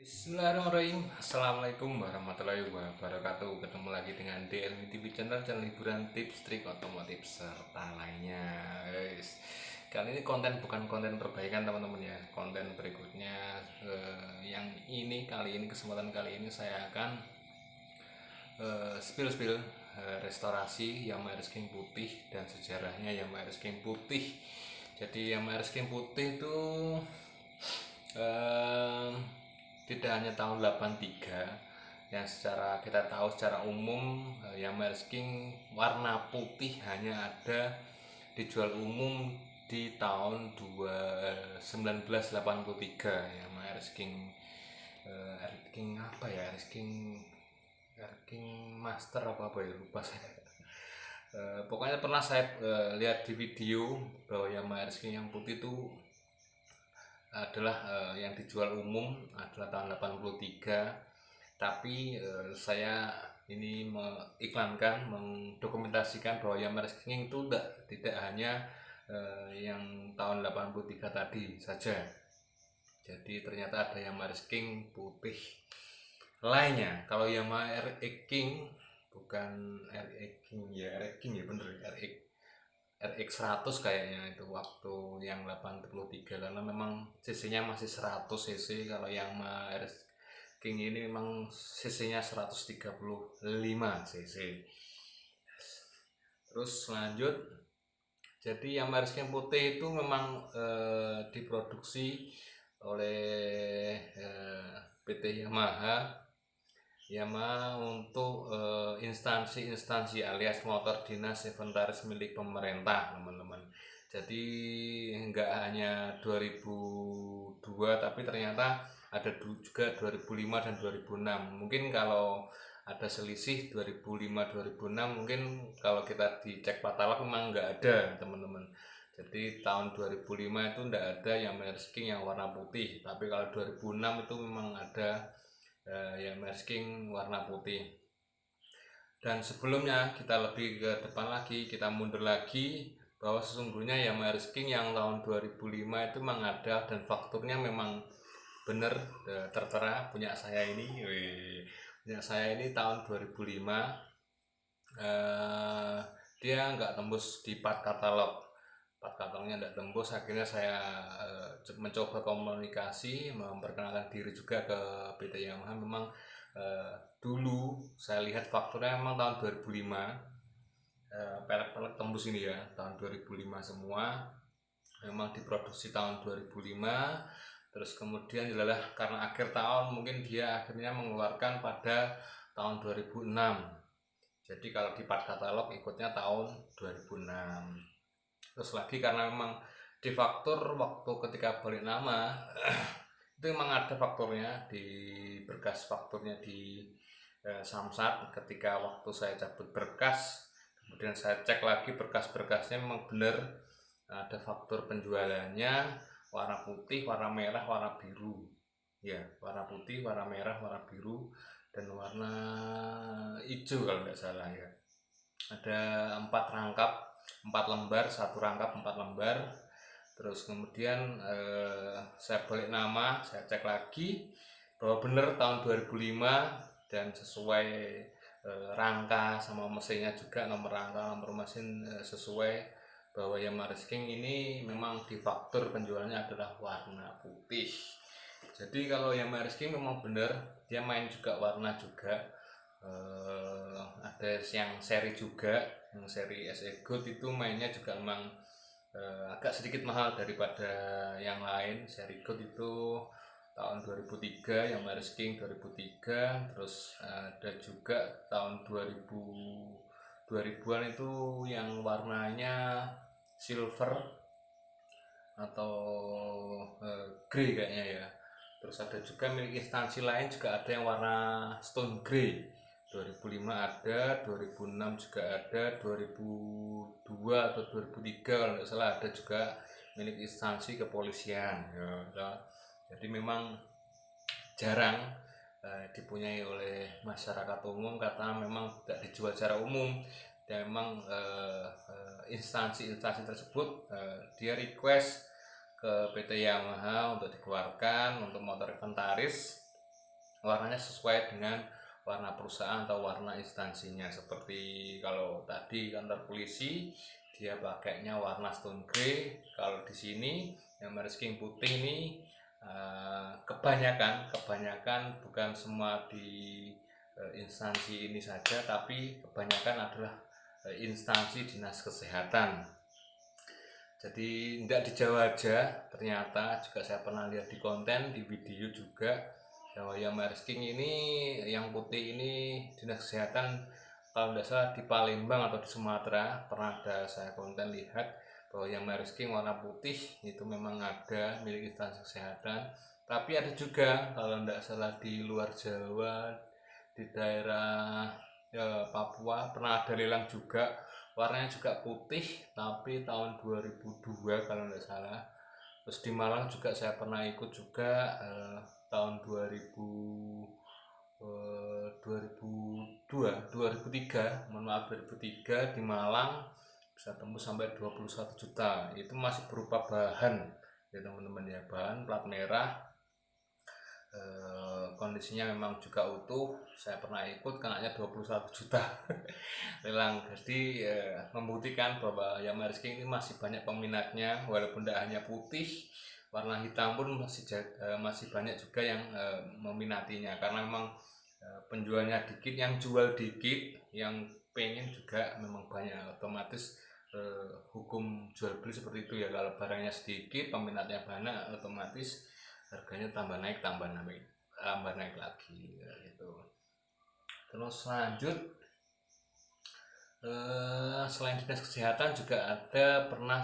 Bismillahirrahmanirrahim. Assalamualaikum warahmatullahi wabarakatuh. Ketemu lagi dengan DLM TV channel liburan, tips, trik otomotif serta lainnya. Guys, kali ini konten bukan konten perbaikan teman-teman ya. Konten berikutnya yang ini kali ini kesempatan kali ini saya akan spill restorasi Yamaha RS King putih dan sejarahnya Yamaha RS King putih. Jadi Yamaha RS King putih itu eh, tidak hanya tahun 83 yang secara kita tahu secara umum Yamaha RS King warna putih hanya ada dijual umum di tahun 1983. Yamaha RS King RS King apa ya, RS King Master apa ya, lupa saya. Pokoknya pernah saya lihat di video bahwa Yamaha RS King yang putih itu adalah yang dijual umum adalah tahun 83, tapi saya ini mengiklankan, mendokumentasikan bahwa Yamaha King itu tidak hanya yang tahun 83 tadi saja. Jadi ternyata ada Yamaha King putih lainnya. Kalau Yamaha RX King, bukan RX King ya, RX King ya bener, RX 100 kayaknya itu waktu yang 83, karena memang cc-nya masih 100 cc. Kalau yang RS King ini memang cc-nya 135 cc. Terus lanjut, jadi yang RS King putih itu memang diproduksi oleh PT Yamaha untuk instansi-instansi alias motor dinas inventaris milik pemerintah, teman-teman. Jadi enggak hanya 2002, tapi ternyata ada juga 2005 dan 2006. Mungkin kalau ada selisih 2005-2006, mungkin kalau kita dicek katalog memang enggak ada, teman-teman. Jadi tahun 2005 itu enggak ada yang Yamaha King yang warna putih, tapi kalau 2006 itu memang ada Yamaha King warna putih. Dan sebelumnya kita lebih ke depan lagi, kita mundur lagi, bahwa sesungguhnya Yamaha King yang tahun 2005 itu memang ada dan fakturnya memang benar tertera punya saya ini. Punya saya ini tahun 2005, dia nggak tembus di part katalog. Part katalognya nggak tembus, akhirnya saya mencoba komunikasi, memperkenalkan diri juga ke PT Yamaha. Memang dulu saya lihat fakturnya memang tahun 2005, pelek-pelek tembus ini ya, tahun 2005 semua, memang diproduksi tahun 2005. Terus kemudian adalah karena akhir tahun, mungkin dia akhirnya mengeluarkan pada tahun 2006. Jadi kalau di part katalog ikutnya tahun 2006. Terus lagi karena memang di faktur waktu ketika balik nama itu memang ada fakturnya di berkas fakturnya di Samsat. Ketika waktu saya cabut berkas, kemudian saya cek lagi berkas-berkasnya, memang benar ada faktur penjualannya warna putih, warna merah, warna biru ya, warna putih, warna merah, warna biru, dan warna hijau kalau tidak salah ya. Ada 4 lembar, satu rangkap 4 lembar. Terus kemudian saya balik nama, saya cek lagi bahwa benar tahun 2005 dan sesuai rangka sama mesinnya juga, nomor rangka, nomor mesin sesuai, bahwa Yamaha King ini memang di faktur penjualannya adalah warna putih. Jadi kalau Yamaha King memang benar dia main juga warna juga. Ada yang seri juga, yang seri SE Gold itu mainnya juga memang agak sedikit mahal daripada yang lain. Seri Gold itu tahun 2003, yang Yamaha King 2003. Terus ada juga tahun 2000-an itu yang warnanya silver atau grey kayaknya ya. Terus ada juga milik instansi lain juga, ada yang warna stone grey. 2005 ada, 2006 juga ada, 2002 atau 2003 kalau tidak salah ada juga milik instansi kepolisian ya. Jadi memang jarang dipunyai oleh masyarakat umum karena memang tidak dijual secara umum. Dan memang instansi-instansi tersebut dia request ke PT Yamaha untuk dikeluarkan untuk motor inventaris warnanya sesuai dengan warna perusahaan atau warna instansinya. Seperti kalau tadi kantor polisi dia pakainya warna stone grey, kalau di sini yang Maresking putih ini kebanyakan bukan semua di instansi ini saja, tapi kebanyakan adalah instansi dinas kesehatan. Jadi tidak di Jawa aja, ternyata juga saya pernah lihat di konten, di video juga, bahwa yang Maresking ini yang putih ini dinas kesehatan kalau tidak salah di Palembang atau di Sumatera. Pernah ada saya konten lihat bahwa yang Maresking warna putih itu memang ada milik instansi kesehatan. Tapi ada juga kalau tidak salah di luar Jawa, di daerah Papua pernah ada lelang juga, warnanya juga putih tapi tahun 2002 kalau tidak salah. Terus di Malang juga saya pernah ikut juga tahun 2003 di Malang, bisa tembus sampai 21 juta. Itu masih berupa bahan ya teman-teman ya, bahan plat merah. Kondisinya memang juga utuh. Saya pernah ikut, kenanya 21 juta lelang. Jadi membuktikan bahwa yang Maresking ini masih banyak peminatnya, walaupun tidak hanya putih, warna hitam pun masih banyak juga yang meminatinya, karena memang penjualnya dikit, yang jual dikit, yang pengen juga memang banyak. Otomatis hukum jual beli seperti itu ya, kalau barangnya sedikit peminatnya banyak, otomatis harganya tambah naik lagi gitu. Terus lanjut, selain dinas kesehatan juga ada, pernah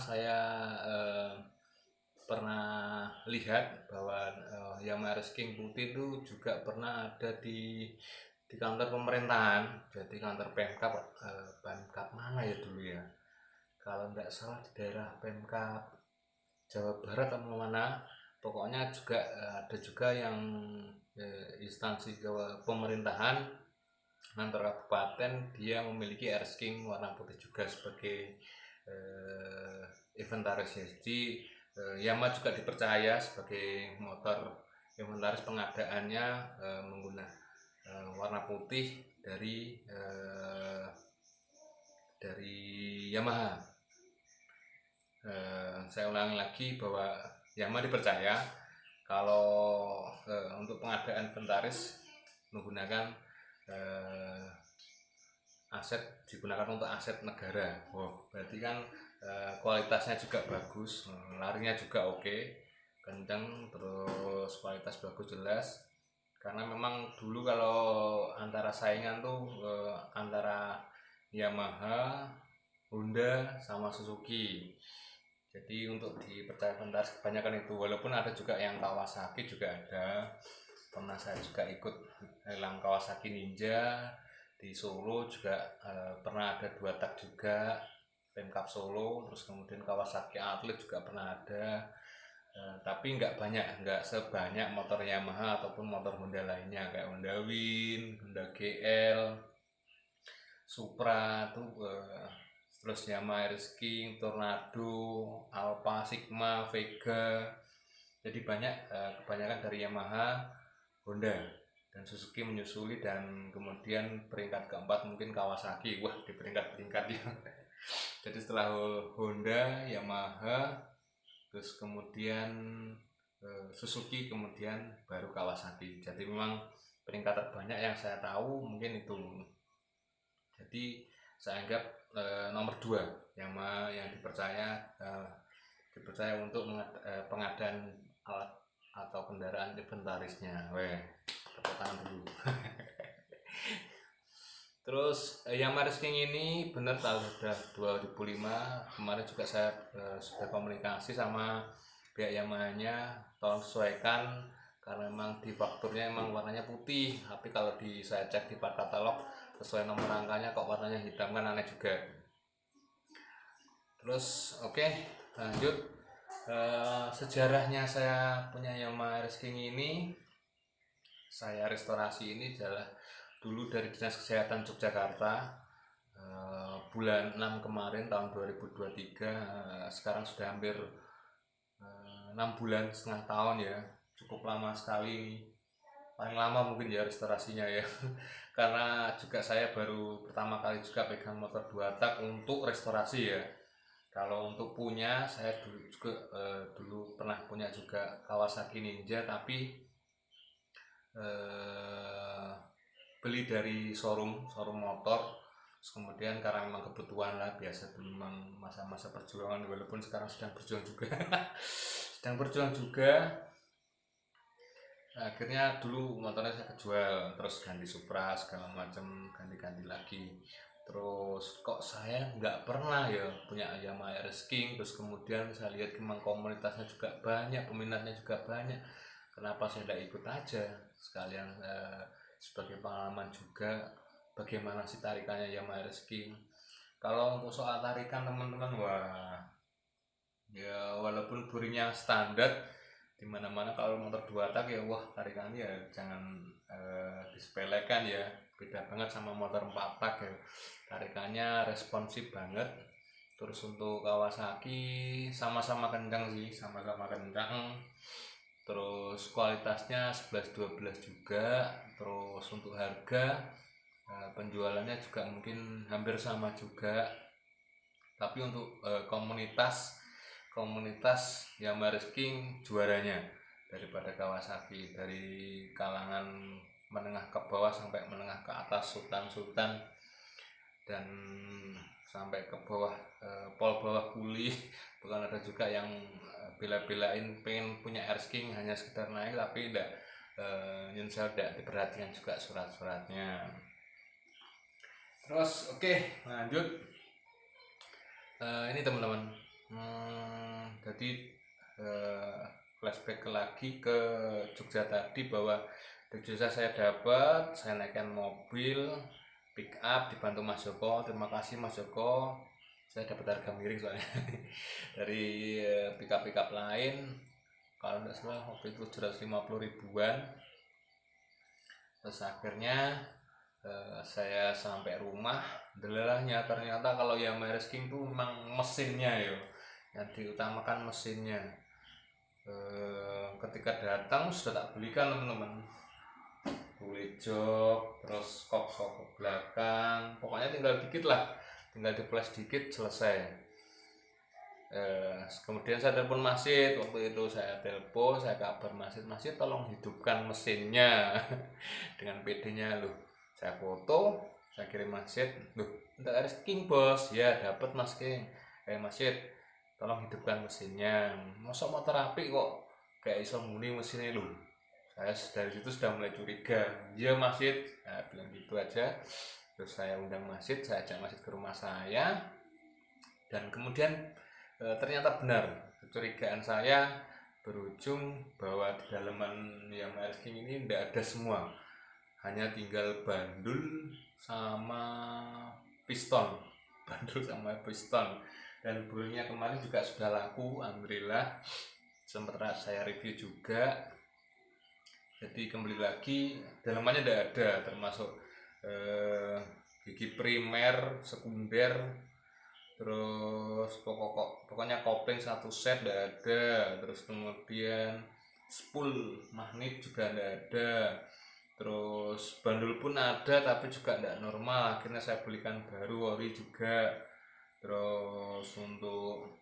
lihat bahwa yang Maresking putih itu juga pernah ada di kantor pemerintahan. Jadi kantor Pemkab, Pemkab mana ya dulu ya, kalau tidak salah di daerah Pemkab Jawa Barat atau mana, pokoknya juga ada juga yang instansi pemerintahan kantor kabupaten, dia memiliki Maresking warna putih juga sebagai inventaris. Jadi Yamaha juga dipercaya sebagai motor inventaris, pengadaannya menggunakan warna putih dari Yamaha. Saya ulangi lagi bahwa Yamaha dipercaya kalau untuk pengadaan inventaris menggunakan aset, digunakan untuk aset negara. Berarti kan kualitasnya juga bagus, larinya juga oke, kencang, terus kualitas bagus jelas. Karena memang dulu kalau antara saingan tuh antara Yamaha, Honda sama Suzuki. Jadi untuk dipercaya inventaris kebanyakan itu, walaupun ada juga yang Kawasaki juga ada. Pernah saya juga ikut lelang Kawasaki Ninja di Solo juga, pernah ada 2 tak juga, Pemkab Solo. Terus kemudian Kawasaki Athlete juga pernah ada, tapi nggak sebanyak motor Yamaha ataupun motor Honda lainnya, kayak Honda Win, Honda GL, Supra tuh, terus Yamaha Maresking, Tornado, Alpha, Sigma, Vega. Jadi kebanyakan dari Yamaha, Honda, dan Suzuki menyusuli, dan kemudian peringkat keempat mungkin Kawasaki. Wah, di peringkat ya. Jadi setelah Honda, Yamaha, terus kemudian Suzuki, kemudian baru Kawasaki. Jadi memang peringkat terbanyak yang saya tahu mungkin itu. Jadi saya anggap nomor 2 Yamaha yang dipercaya untuk pengadaan alat atau kendaraan inventarisnya. Tepuk tangan dulu. Terus yang Maresking ini benar sudah 2005. Kemarin juga saya sudah komunikasi sama pihak Yamahanya, tolong sesuaikan, karena memang di fakturnya memang warnanya putih, tapi kalau saya cek di part katalog sesuai nomor rangkanya kok warnanya hitam, kan aneh juga. Terus oke, lanjut. Sejarahnya saya punya Yamaha Maresking ini, saya restorasi ini adalah dulu dari Dinas Kesehatan Yogyakarta, bulan 6 kemarin tahun 2023. Sekarang sudah hampir 6 bulan, setengah tahun ya, cukup lama sekali. paling lama mungkin ya restorasinya ya. Karena juga saya baru pertama kali juga pegang motor 2 tak untuk restorasi ya. Kalau untuk punya, saya dulu juga dulu pernah punya juga Kawasaki Ninja, tapi eh, beli dari showroom motor. Terus kemudian karena memang kebutuhan lah, biasa dulu memang masa-masa perjuangan, walaupun sekarang sedang berjuang juga. Sedang berjuang juga. Akhirnya dulu motornya saya kejual, terus ganti Supra segala macam, ganti-ganti lagi. Terus kok saya nggak pernah ya punya Yamaha RS King. Terus kemudian saya lihat memang komunitasnya juga banyak, peminatnya juga banyak. Kenapa saya tidak ikut aja sekalian, sebagai pengalaman juga bagaimana sih tarikannya Yamaha RS King. Kalau untuk soal tarikan teman-teman, wah ya walaupun burinya standar di mana-mana, kalau motor 2 tak ya wah tarikannya ya jangan disepelekan ya. Beda banget sama motor 4 tak ya, tarikannya responsif banget. Terus untuk Kawasaki sama-sama kencang sih, sama-sama kencang. Terus kualitasnya 11-12 juga. Terus untuk harga, penjualannya juga mungkin hampir sama juga. Tapi untuk komunitas Yamaha King juaranya daripada Kawasaki. Dari kalangan menengah ke bawah sampai menengah ke atas, sultan dan sampai ke bawah, pol bawah kuli. Bukan ada juga yang bela-belain pengen punya RS King hanya sekedar naik, tapi tidak nyunsel, tidak diperhatikan juga surat-suratnya. Terus oke, lanjut. Ini teman-teman, jadi flashback lagi ke Jogja tadi, bahwa di Jogja saya naikkan mobil pick up dibantu Mas Joko. Terima kasih Mas Joko, saya dapat harga miring soalnya dari pick up lain, kalau tidak salah waktu itu 750 ribuan. Terus akhirnya saya sampai rumah, delahnya ternyata kalau Yamaha King tuh memang mesinnya ya yang diutamakan, mesinnya. Ketika datang sudah tak belikan teman-teman, kulit jok, terus kok belakang, pokoknya tinggal dikit lah, tinggal di flash dikit selesai. Kemudian saya telepon Masid, waktu itu saya kabar Masid tolong hidupkan mesinnya. Dengan PD-nya, loh saya foto, saya kirim Masid, loh untuk RS King bos, ya dapat Mas King. Masid tolong hidupkan mesinnya. Masa motor api kok kayak iso muni mesinnya, loh. Saya dari situ sudah mulai curiga. Ya Masid, nah, bilang gitu aja. Terus saya undang Masid, saya ajak Masid ke rumah saya, dan kemudian ternyata benar kecurigaan saya berujung bahwa di dalaman Yamaha King ini tidak ada semua, hanya tinggal bandul sama piston. Bandul sama piston, dan burunya kemarin juga sudah laku, alhamdulillah. Sempat saya review juga, jadi kembali lagi dalamannya tidak ada, termasuk gigi primer, sekunder, terus pokoknya kopling satu set tidak ada. Terus kemudian spool magnet juga tidak ada. Terus bandul pun ada tapi juga tidak normal, akhirnya saya belikan baru ori juga. Terus untuk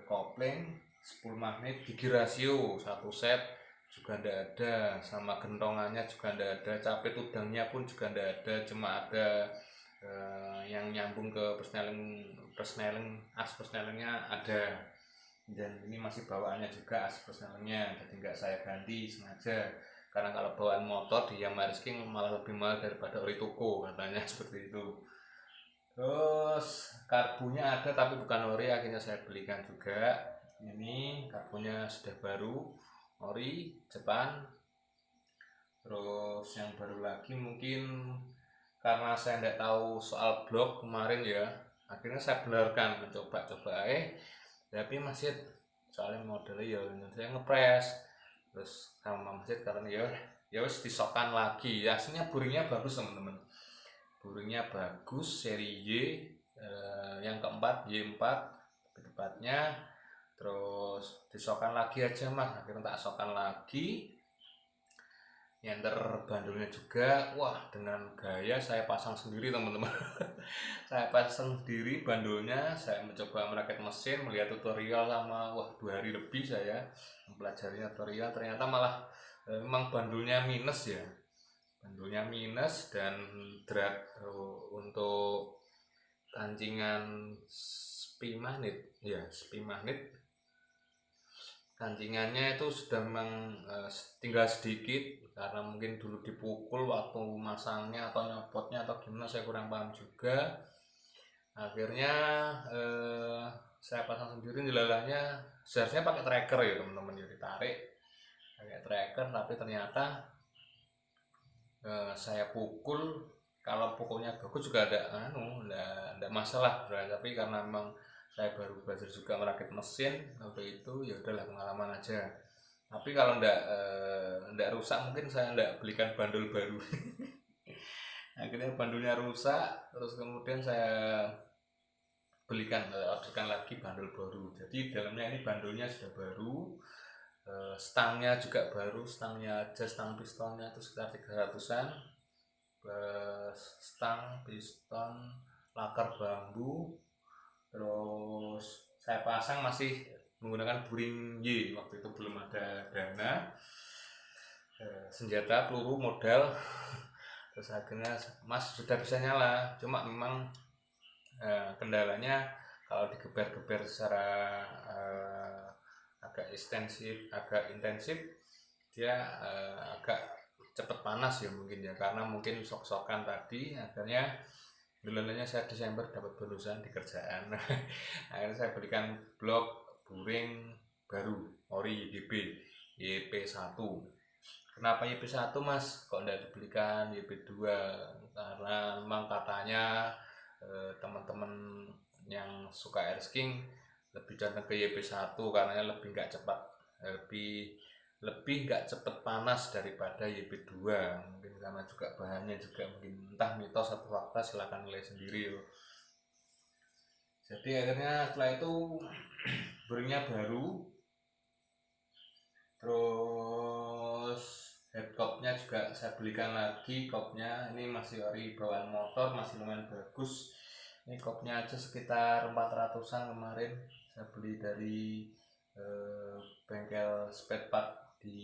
kopling, spool magnet, gigi rasio satu set juga tidak ada, sama gentongannya juga tidak ada, capit udangnya pun juga tidak ada, cuma ada yang nyambung ke persneling, as persnelingnya ada, dan ini masih bawaannya juga as persnelingnya, jadi nggak saya ganti sengaja, karena kalau bawaan motor di Yamaha King malah lebih mahal daripada ori toko katanya seperti itu. Terus karbunya ada tapi bukan ori, akhirnya saya belikan juga. Ini karbunya sudah baru, ori Jepang. Terus yang baru lagi mungkin karena saya tidak tahu soal blok kemarin ya, akhirnya saya benarkan, mencoba-coba tapi masih soalnya modelnya ya saya ngepres. Terus sama masjid karena ya wis disokan lagi, aslinya buringnya bagus teman-teman, buringnya bagus, seri Y, yang keempat Y4 tepatnya. Terus disokan lagi aja mas, akhirnya tak sokan lagi. nyenter bandulnya juga. Wah, dengan gaya saya pasang sendiri teman-teman. Saya pasang sendiri bandulnya, saya mencoba merakit mesin, melihat tutorial sama, wah 2 hari lebih saya mempelajari tutorial, ternyata malah memang bandulnya minus ya, bandulnya minus. Dan drag untuk kancingan spi magnet ya, spi magnet kancingannya itu sudah memang tinggal sedikit, karena mungkin dulu dipukul waktu masangnya atau nyopotnya atau gimana, saya kurang paham juga. Akhirnya saya pasang sendiri, jelalanya seharusnya pakai tracker ya teman-teman, jadi tarik pakai tracker, tapi ternyata saya pukul, kalau pukulnya bagus juga ada masalah, tapi karena memang saya baru belajar juga merakit mesin waktu itu, ya udahlah pengalaman aja. Tapi kalau ndak rusak, mungkin saya ndak belikan bandul baru. Akhirnya bandulnya rusak, terus kemudian saya orderkan lagi bandul baru. Jadi dalamnya ini bandulnya sudah baru, stangnya juga baru, stangnya aja, stang pistonnya itu sekitar 300-an, stang, piston, lakar bambu. Terus saya pasang masih menggunakan buring Y, waktu itu belum ada dana, senjata, peluru, modal. Terus akhirnya Mas sudah bisa nyala, cuma memang kendalanya kalau digeber-geber secara agak intensif dia agak cepat panas ya mungkin ya, karena mungkin sok-sokan tadi. Akhirnya gelandangnya saya Desember dapat bonusan di kerjaan. Akhirnya saya belikan blok buring baru ori YP1. Kenapa YP1 Mas, kok tidak dibelikan YP2? Karena memang katanya teman-teman yang suka airsking lebih condong ke YP1 karena lebih nggak cepat, lebih nggak cepet panas daripada YP2. Mungkin karena juga bahannya juga mungkin, entah mitos atau fakta, silahkan nilai sendiri loh. Jadi akhirnya setelah itu buringnya baru, terus head kopnya juga saya belikan lagi. Kopnya ini masih ori bawaan motor, masih lumayan bagus. Ini kopnya aja sekitar 400-an kemarin, saya beli dari bengkel spare part di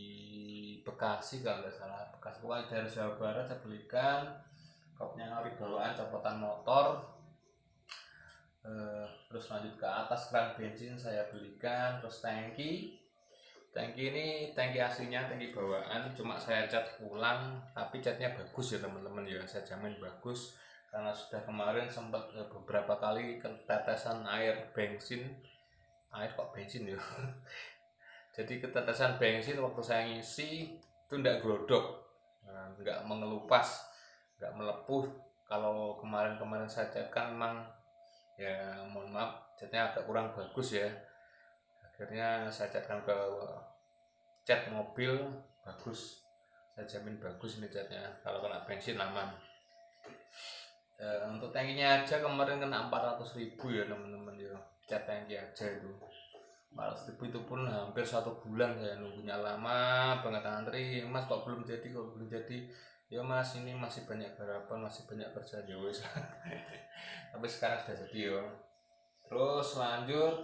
Bekasi kalau nggak salah, Bekasi, pokoknya dari Jawa Barat. Saya belikan kopnya ori bawaan copotan motor. Terus lanjut ke atas, keran bensin saya belikan. Terus tangki ini tangki aslinya, tangki bawaan, cuma saya cat ulang, tapi catnya bagus ya teman-teman ya, saya jamin bagus, karena sudah kemarin sempat beberapa kali ketetesan air bensin, kok bensin ya. Jadi ketetesan bensin waktu saya ngisi itu ndak glodok, nggak mengelupas, nggak melepuh. Kalau kemarin saya cat kan memang ya, mohon maaf, catnya agak kurang bagus ya. Akhirnya saya catkan ke cat mobil, bagus, saya jamin bagus ini catnya, kalau kena bensin aman. Untuk tankinya aja kemarin kena 400.000 ya teman-teman ya, cat tangki aja itu 400.000. Itu pun hampir 1 bulan saya nunggunya, lama banget antri. Mas kok belum jadi, ya Mas ini masih banyak garapan, masih banyak kerjaan ya wes. Tapi sekarang sudah jadi ya. Terus lanjut,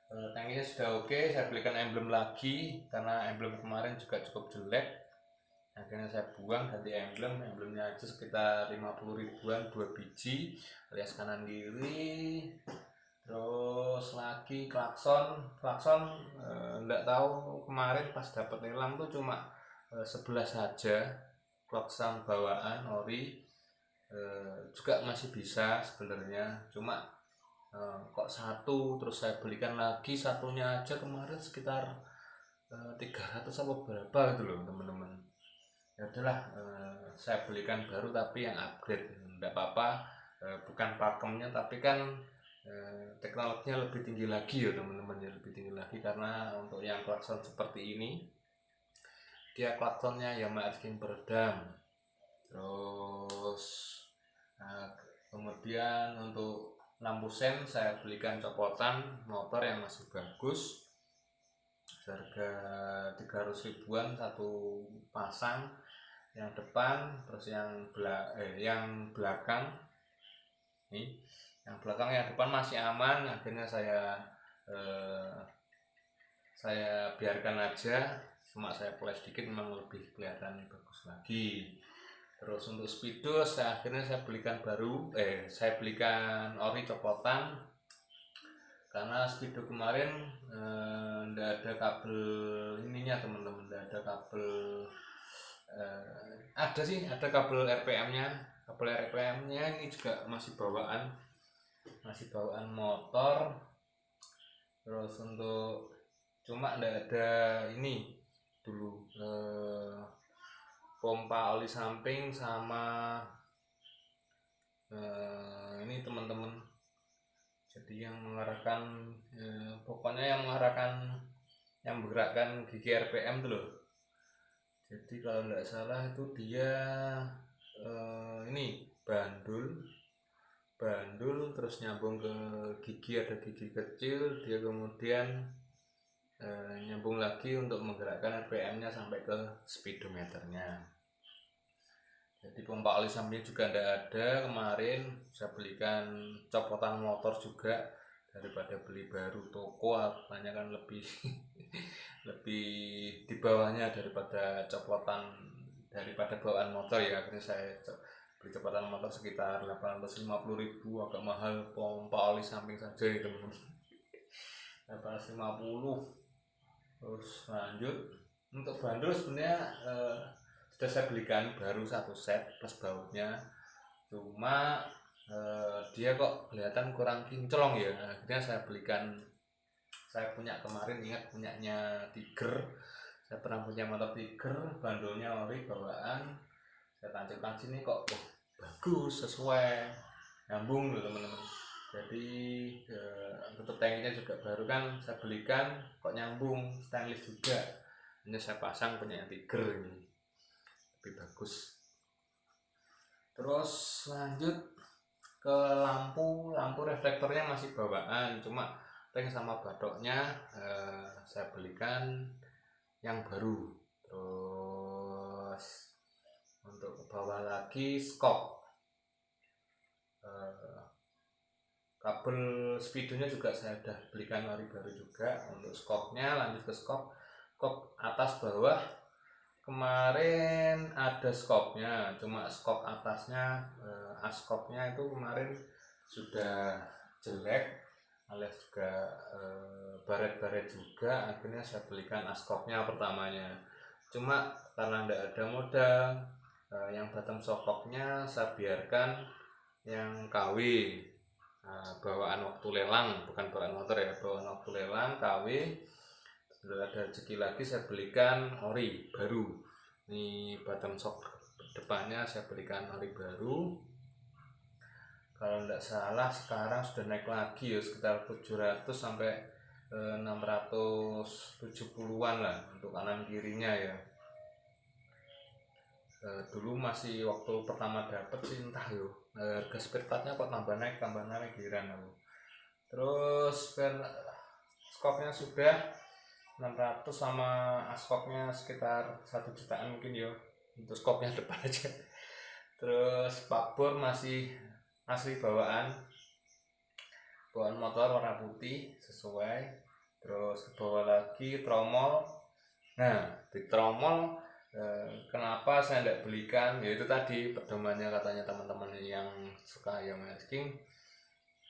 tankinya sudah oke, saya belikan emblem lagi karena emblem kemarin juga cukup jelek. Akhirnya saya buang, ganti emblemnya aja sekitar 50 ribuan 2 biji, alias kanan kiri. Terus lagi klakson enggak tahu, kemarin pas dapat nilang tuh cuma 11 saja klakson bawaan ori, juga masih bisa sebenarnya, cuma kok satu. Terus saya belikan lagi satunya aja kemarin sekitar 300 apa berapa gitu loh teman-teman. Ya udahlah, saya belikan baru tapi yang upgrade, enggak apa-apa, bukan pakemnya tapi kan teknologinya lebih tinggi lagi ya teman-teman ya, lebih tinggi lagi, karena untuk yang klakson seperti ini dia klaksonnya Yamaha King peredam. Terus kemudian untuk lampu sen saya belikan copotan motor yang masih bagus, seharga 300 ribuan satu pasang, yang depan, terus yang belakang nih, yang belakang, yang depan masih aman. Akhirnya saya biarkan aja, cuma saya poles dikit, memang lebih kelihatan bagus lagi. Terus untuk speedo akhirnya saya belikan ori copotan, karena speedo kemarin ndak ada kabel ininya teman-teman, ndak ada kabel, ada kabel RPM-nya. Kabel RPM-nya ini juga masih bawaan motor. Terus untuk cuma ndak ada ini dulu, pompa oli samping sama ini teman-teman. Jadi yang mengarahkan, pokoknya yang menggerakkan gigi RPM itu loh. Jadi kalau nggak salah itu dia ini bandul terus nyambung ke gigi, ada gigi kecil, dia kemudian nyambung lagi untuk menggerakkan RPM-nya sampai ke speedometernya. Jadi pompa oli samping juga tidak ada. Kemarin saya belikan copotan motor juga, daripada beli baru toko, apanya kan lebih lebih di bawahnya daripada bawaan motor ya. Akhirnya saya beli copotan motor sekitar 850 ribu, agak mahal pompa oli samping saja itu, 850. Terus lanjut untuk bandul, sebenarnya sudah saya belikan baru satu set plus bautnya, cuma dia kok kelihatan kurang kinclong ya. Akhirnya saya punya kemarin, ingat punyanya Tiger, saya pernah punya motor Tiger, bandulnya ori bawaan, saya tancap nih kok bagus, sesuai, nyambung loh teman-teman. Jadi tutup tankinya juga baru kan saya belikan, kok nyambung, stainless juga. Ini saya pasang punya Tiger ini, lebih bagus. Terus lanjut ke lampu reflektornya masih bawaan, cuma ring sama batoknya saya belikan yang baru. Terus untuk ke bawah lagi skop, kabel speedonya juga saya udah belikan ori baru juga. Untuk skopnya, lanjut ke skop atas bawah, kemarin ada skopnya, cuma skop atasnya, askopnya itu kemarin sudah jelek, alias juga baret-baret juga. Akhirnya saya belikan askopnya pertamanya, cuma karena tidak ada modal, yang bottom sokoknya saya biarkan yang KW, bawaan waktu lelang, bukan bawaan motor ya, bawaan waktu lelang KW. Sudah ada rezeki lagi, saya belikan ori baru. Ini bottom shock depannya saya belikan ori baru. Kalau tidak salah sekarang sudah naik lagi ya, sekitar 700 sampai 670-an lah untuk kanan kirinya ya. Dulu masih waktu pertama dapet sih entah yo, harga spare partnya kok tambah naik heran aku. Terus skopnya sudah 600, sama askopnya sekitar 1 jutaan mungkin ya, untuk skopnya depan aja. Terus spakbor masih asli bawaan motor warna putih sesuai. Terus ke bawah lagi tromol. Nah di tromol, kenapa saya tidak belikan, yaitu tadi pedomannya, katanya teman-teman yang suka Yamaha King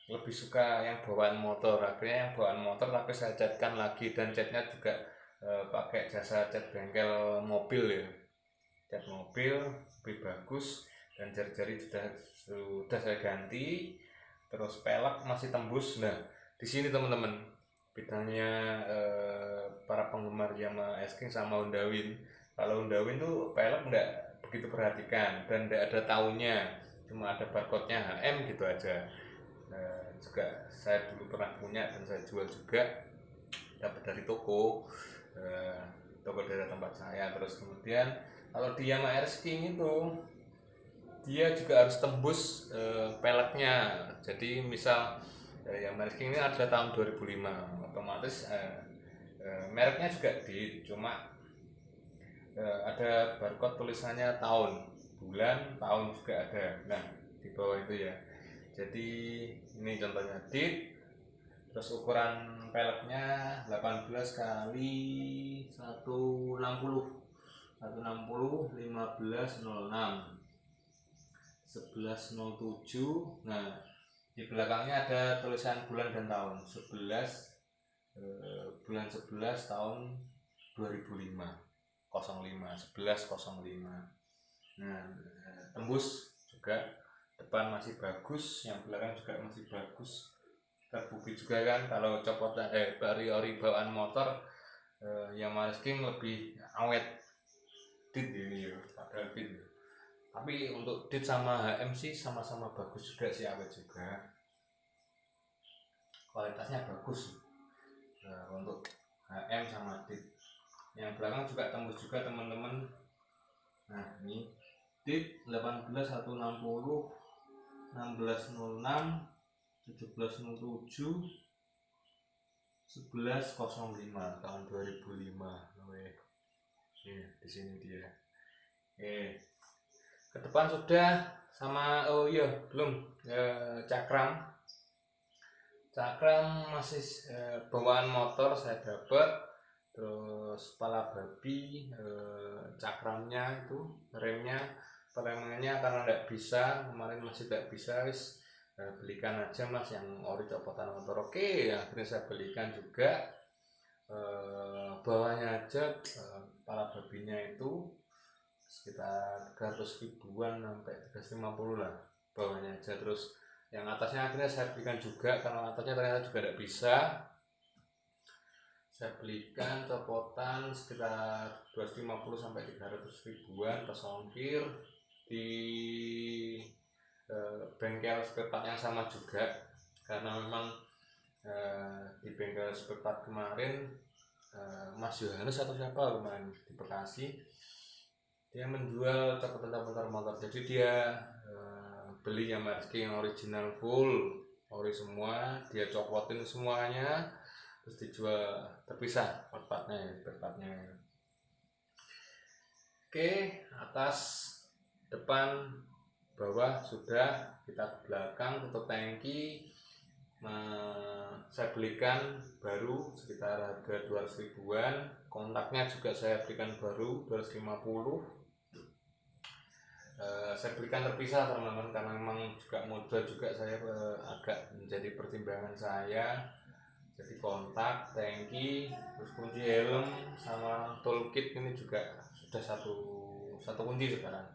lebih suka yang bawaan motor. Akhirnya yang bawaan motor tapi saya catkan lagi, dan catnya juga pakai jasa cat bengkel mobil ya, cat mobil lebih bagus, dan jari-jari sudah saya ganti. Terus pelek masih tembus. Nah di sini teman-teman bedanya para penggemar Yamaha King sama Honda Win. Kalau Honda Win tuh pelek enggak begitu perhatikan dan enggak ada tahunnya, cuma ada barcode-nya HM gitu aja. Juga saya dulu pernah punya dan saya jual juga, dapat dari toko daerah tempat saya. Terus kemudian kalau di Yamaha King itu dia juga harus tembus peleknya. Jadi misal Yamaha King ini ada tahun 2005, otomatis Mereknya juga DIT, cuma ada barcode tulisannya tahun, bulan, tahun juga ada. Nah, di bawah itu ya. Jadi ini contohnya DIT. Terus ukuran peleknya 18 kali 160 160 1506 1107. Nah, di belakangnya ada tulisan bulan dan tahun 11 bulan 11 tahun 2005 05 1105. Nah, tembus juga, depan masih bagus, yang belakang juga masih bagus, terbukti juga kan kalau copotan ori bawaan motor yang masking lebih awet DIT ini ya, padahal DIT ya. Tapi untuk DIT sama HM sih sama-sama bagus juga sih, awet juga, kualitasnya bagus untuk HM sama DIT. Yang belakang juga tembus juga teman-teman. Nah, ini DIT 18 160 1606 1707 1105 tahun 2005. Di sini dia. Ke depan sudah, sama belum cakram masih bawaan motor saya dapat. Terus kepala babi, cakramnya itu, remnya, peremangannya karena tidak bisa, kemarin masih tidak bisa, belikan aja mas yang ori copotan motor. Oke, akhirnya saya belikan juga. Bawahnya aja, kepala babinya itu sekitar 300 ribuan sampai 350 lah bawahnya aja. Terus yang atasnya akhirnya saya belikan juga, karena atasnya ternyata juga tidak bisa. Saya belikan copotan sekitar 250 sampai 300 ribuan pas ongkir di bengkel spare part yang sama juga, karena memang di bengkel spare part kemarin Mas Yohanes atau siapa kemarin di Bekasi, dia menjual copotan motor. Jadi dia beli yang Marsking yang original full ori semua, dia copotin semuanya, terus dijual terpisah part-partnya. Oke, atas, depan, bawah sudah, kita ke belakang tutup tangki. Saya belikan baru sekitar harga 200 ribuan. Kontaknya juga saya belikan baru 250. Saya belikan terpisah teman-teman, karena memang juga modal juga saya agak menjadi pertimbangan saya. Jadi kontak, tangki, terus kunci helm sama toolkit ini juga sudah satu kunci sekarang.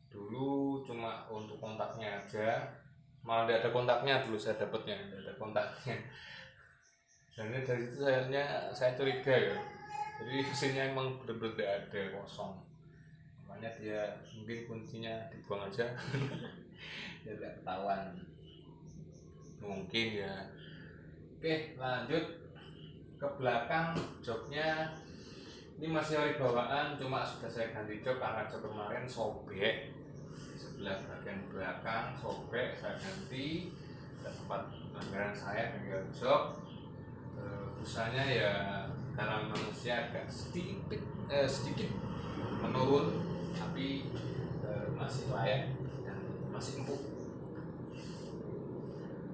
Dulu cuma untuk kontaknya aja, malah tidak ada kontaknya dulu saya dapatnya, tidak ada kontaknya. Dan ini dari itu saya curiga ya, jadi mesinnya emang benar-benar tidak ada, kosong. Makanya dia mungkin kuncinya dibuang aja ya, tidak ketahuan mungkin ya. Oke, lanjut ke belakang. Joknya ini masih ori bawaan, cuma sudah saya ganti jok karena jok kemarin sobek. Sebelah bagian belakang sobek, saya ganti ke tempat langganan saya, tinggal jok. Busanya ya karena manusia agak sedikit menurun, tapi masih layak dan masih empuk.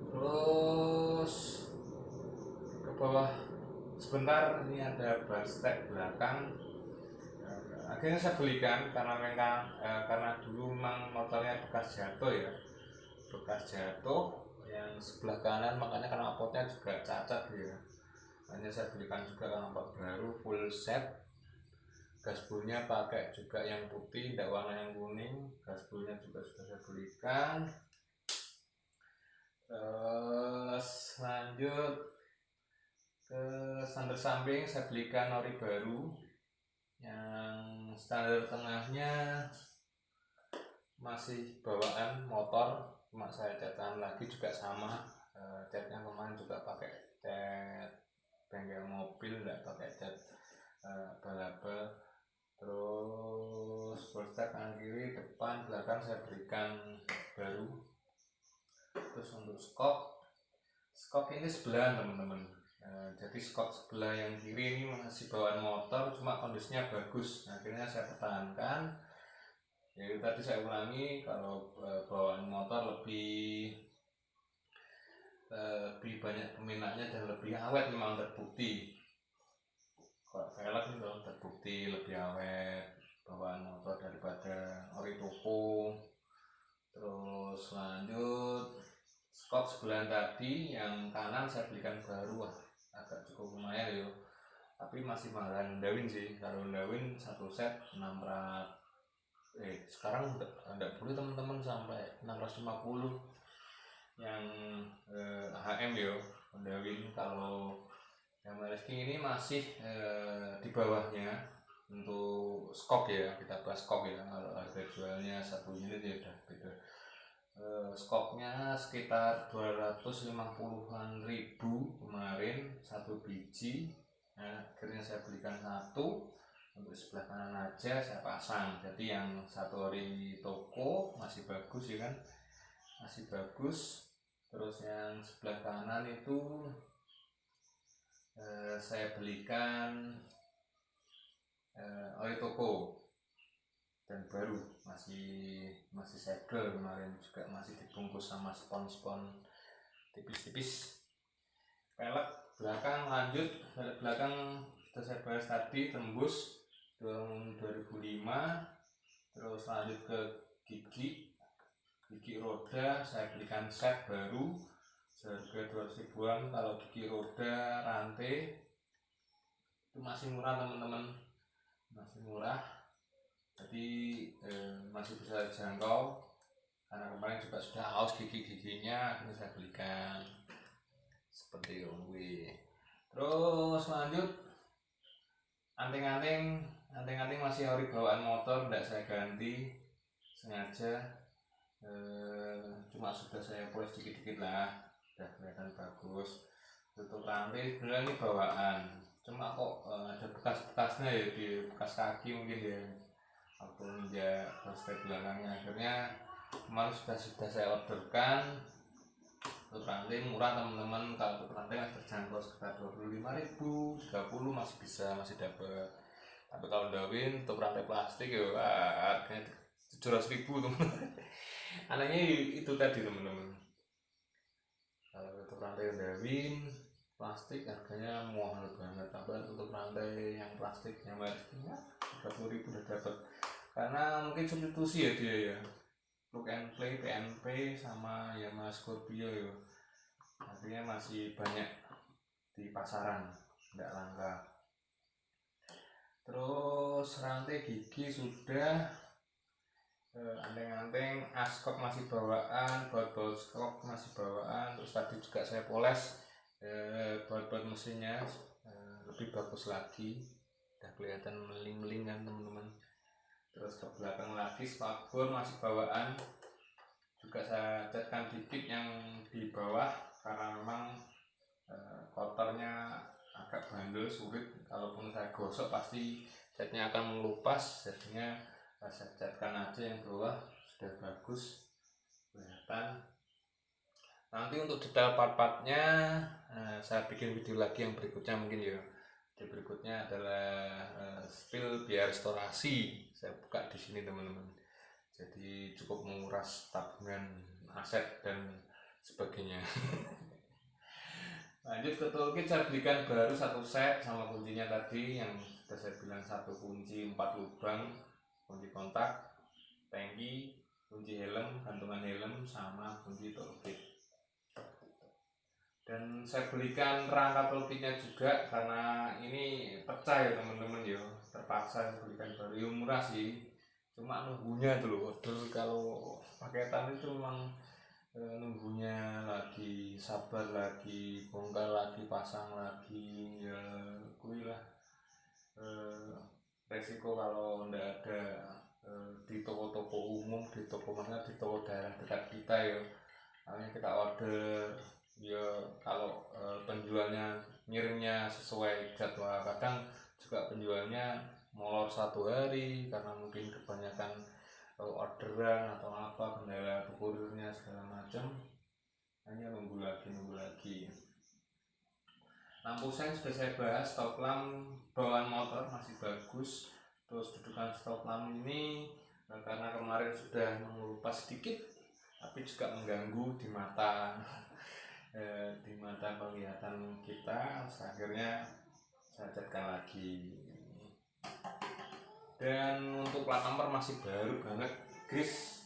Terus ke bawah sebentar, ini ada bar stek belakang. Akhirnya saya belikan karena dulu memang motornya bekas jatuh yang sebelah kanan, makanya knalpotnya juga cacat ya. Makanya saya belikan juga knalpot baru full set. Gasbulnya pakai juga yang putih, tidak warna yang kuning. Gasbulnya juga sudah saya belikan. Terus lanjut ke standar samping, saya belikan ori baru. Yang standar tengahnya masih bawaan motor, cuma saya catatan lagi juga sama. Catnya kemarin juga pakai cat bengkel mobil, tidak pakai cat balabel. Terus polster kanan kiri, depan, belakang saya berikan baru. Terus untuk skok ini sebelahan teman-teman. Jadi skot sebelah yang kiri ini masih bawaan motor, cuma kondisinya bagus. Akhirnya saya pertahankan. Jadi tadi saya ulangi, kalau bawaan motor lebih banyak peminatnya dan lebih awet, memang terbukti. Kalau velg itu terbukti lebih awet bawaan motor daripada ori toko. Terus lanjut, skot sebelah tadi yang kanan saya belikan baru, agak cukup lumayan ya, tapi masih mahalan Honda Win sih. Kalau Honda Win satu set 600, sekarang enggak boleh teman-teman, sampai 650 yang HM ya Honda Win. Kalau yang Mareski ini masih di bawahnya untuk skok ya, kita bahas skok ya. Kalau harga jualnya satu unit ya udah beda. Skoknya sekitar 250-an ribu kemarin satu biji. Nah, akhirnya saya belikan satu untuk sebelah kanan aja saya pasang. Jadi yang satu ori toko masih bagus ya kan, masih bagus. Terus yang sebelah kanan itu saya belikan ori toko dan baru, masih segel kemarin juga, masih dibungkus sama spon-spon tipis-tipis. Velg belakang lanjut, velg belakang sudah saya bahas tadi, tembus tahun 2005. Terus lanjut ke gigi roda, saya belikan set baru seharga 200 ribuan. Kalau gigi roda rantai itu masih murah teman-teman, masih murah, jadi masih bisa jangkau. Karena kemarin juga sudah haus gigi-giginya, akhirnya saya belikan seperti itu. Terus lanjut, anting-anting masih ori bawaan motor, tidak saya ganti sengaja, cuma sudah saya poles dikit-dikit lah, udah kelihatan bagus. Tutup rantai sebenarnya ini bawaan, cuma kok ada bekas-bekasnya ya, di bekas kaki mungkin ya, waktu injak prospek belakangnya. Akhirnya kemarin sudah saya orderkan. Untuk rantai murah teman-teman, kalau untuk rantai masih terjangkau sekitar 25.000, 30 masih bisa, masih dapat. Tapi kalau Dawin untuk rantai plastik ya harganya 700.000 teman-teman. Anehnya itu tadi teman-teman, kalau untuk rantai Dawin plastik harganya mahal banget, tapi untuk rantai yang plastik yang harganya 30.000 udah dapat. Karena mungkin substitusi ya dia ya, plug and play PNP sama Yamaha Scorpio ya, artinya masih banyak di pasaran, tidak langka. Terus rantai gigi sudah, anting-anting askop masih bawaan, baut-baut skop masih bawaan. Terus tadi juga saya poles baut-baut mesinnya, lebih bagus lagi, udah kelihatan meling-meling kan teman-teman. Terus ke belakang lagi spakbor masih bawaan, juga saya catkan dikit yang di bawah karena memang kotornya agak bandel, sulit, kalaupun saya gosok pasti catnya akan melupas. Jadinya saya catkan aja yang bawah, sudah bagus kelihatan. Nanti untuk detail part-partnya saya bikin video lagi yang berikutnya mungkin ya. Video berikutnya adalah spill biaya restorasi, saya buka di sini teman-teman. Jadi cukup menguras tabungan aset dan sebagainya. Lanjut ke toolkit, saya belikan baru satu set sama kuncinya tadi yang sudah saya bilang, satu kunci 4 lubang, kunci kontak, tangki, kunci helm, gantungan helm, sama kunci toolkit. Dan saya belikan rangka toolkitnya juga karena ini pecah ya teman-teman ya, terpaksa belikan baru. Ya murah sih, cuma nunggunya dulu order kalau paketan itu memang nunggunya lagi, sabar lagi, bongkar lagi, pasang lagi, ya kui lah. Resiko kalau ndak ada di toko-toko umum, di toko mana, di toko daerah dekat kita ya, makanya kita order ya. Kalau penjualnya ngirimnya sesuai jadwal, kadang juga penjualnya molor 1 hari karena mungkin kebanyakan orderan atau apa, kendala kurirnya segala macam, hanya nunggu lagi. Lampu sen sudah saya bahas, stop lamp bawaan motor masih bagus. Terus dudukan stop lamp ini karena kemarin sudah mengelupas sedikit tapi juga mengganggu di mata di mata penglihatan kita, akhirnya saya catkan lagi. Dan untuk plat nomor masih baru banget guys,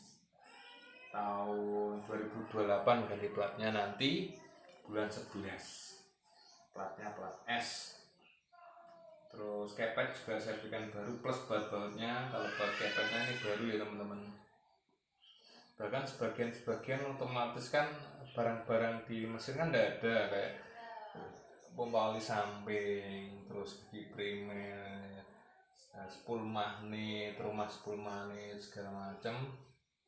tahun 2028 ganti platnya nanti bulan 11, platnya plat S. Terus kepet juga saya berikan baru plus baut-bautnya. Kalau baut kepetnya ini baru ya teman-teman. Bahkan sebagian otomatis kan barang-barang di mesin kan tidak ada, kayak pompa oli samping, terus gigi primer, spool magnet, rumah spool magnet segala macam,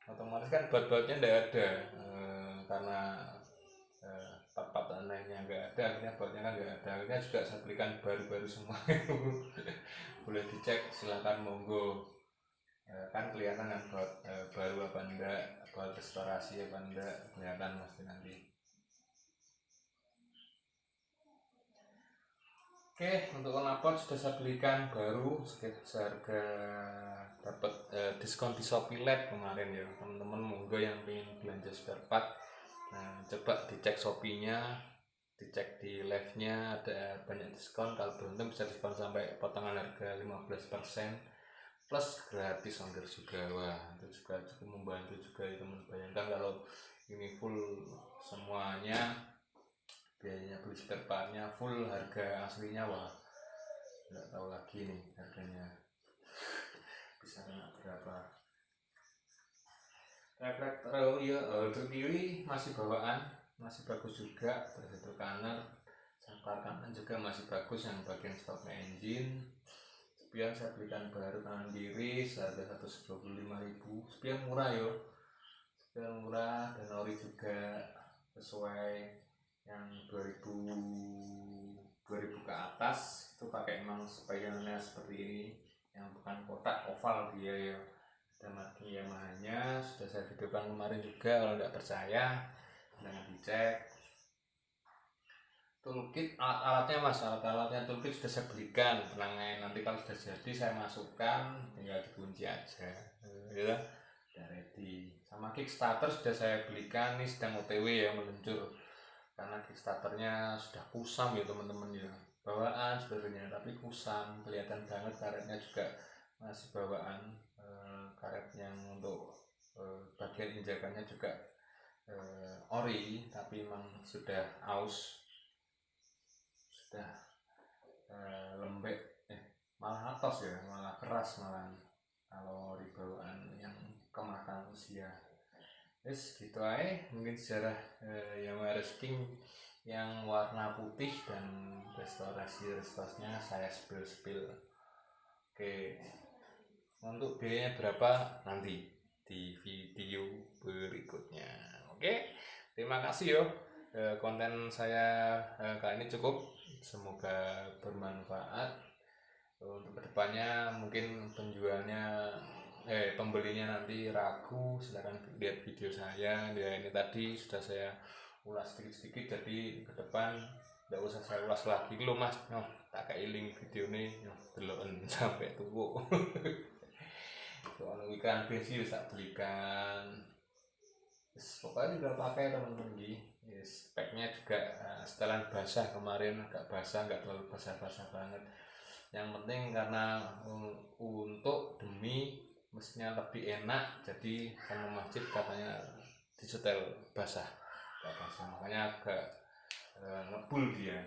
otomatis kan baut-bautnya tidak ada karena part-part lainnya nggak ada, akhirnya bautnya kan nggak ada, akhirnya juga saya belikan baru-baru semua. Boleh dicek, silakan monggo. Kan kelihatan kan baut baru apa enggak, baut restorasi apa enggak, kelihatan pasti nanti. Oke, untuk knalpot sudah saya belikan baru seharga dapat diskon di Shopee Lab kemarin ya teman-teman. Monggo yang ingin belanja spare part, nah coba dicek Shopee-nya, dicek di live-nya, ada banyak diskon. Kalau beruntung bisa diskon sampai potongan harga 15% plus gratis ongkir juga. Wah, itu juga cukup membantu juga ya teman. Bayangkan kalau ini full semuanya, biayanya beli spare partnya full, harga aslinya wah nggak tahu lagi nih harganya bisa kena berapa. Reflektor untuk kiri masih bawaan, masih bagus juga. Terus kanan, saklar kanan juga masih bagus, yang bagian stopnya engine. Spion saya belikan baru kanan kiri seharga 125.000. Spion murah yo, spion murah, dan ori juga sesuai yang 2000 ke atas itu pakai emang spionnya seperti ini, yang bukan kotak oval dia ya. Ada marking Yamaha-nya sudah saya videokan kemarin juga, kalau tidak percaya jangan dicek. Toolkit alat-alatnya mas, alat-alatnya toolkit sudah saya belikan, tenang, nanti kalau sudah jadi saya masukkan, tinggal dikunci aja ya, udah ready. Sama kickstarter sudah saya belikan, ini sedang OTW ya, meluncur. Karena kickstarternya sudah kusam ya teman-teman ya, bawaan sebenarnya tapi kusam, kelihatan banget karetnya juga masih bawaan, karet yang untuk bagian injakannya juga ori tapi memang sudah aus, sudah lembek, malah atos ya, malah keras malah kalau ori bawaan yang kemakan usia. Yes, gitu aja mungkin sejarah Yamaha King yang warna putih dan restorasinya saya spill. Oke, untuk biayanya berapa nanti di video berikutnya. Oke, terima kasih yo. Konten saya kali ini cukup, semoga bermanfaat. Untuk kedepannya mungkin pembelinya nanti ragu, silahkan lihat video saya ya. Ini tadi sudah saya ulas sedikit-sedikit, jadi ke depan tidak usah saya ulas lagi lo mas, tak kayak link video ini deloken sampai tua. Kalau ikan bensin bisa belikan, pokoknya juga pakai teman-teman gini. Speknya juga setelan basah kemarin, agak basah, nggak terlalu basah-basah banget. Yang penting karena untuk demi mesinnya lebih enak, jadi sama masjid katanya disetel basah, makanya agak ngebul dia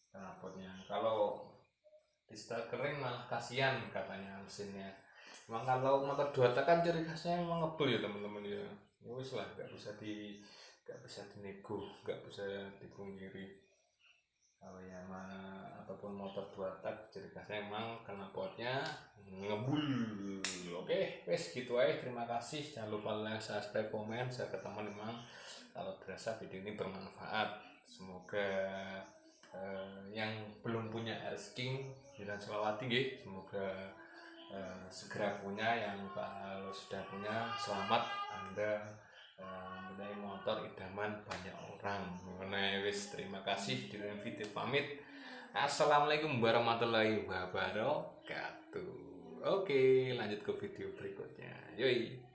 knalpotnya. Kalau disetel kering malah kasihan katanya mesinnya. Emang kalau motor 2 tak kan ciri khasnya emang ngebul ya teman-teman ya. Wis lah, nggak bisa dinego, nggak bisa dipungkiri. Kalau Yamaha ataupun motor 2 tak ciri khasnya emang knalpotnya ngebul. Oke, wes gitu aja. Terima kasih, jangan lupa like, subscribe, komen. Saya ketemu memang kalau berasa video ini bermanfaat. Semoga yang belum punya RS King dan selawati nggih, semoga segera punya. Yang kalau sudah punya, selamat, Anda mengenai motor idaman banyak orang. Mengenai wis, terima kasih, di video pamit. Assalamualaikum warahmatullahi wabarakatuh. Oke, lanjut ke video berikutnya. Yoi.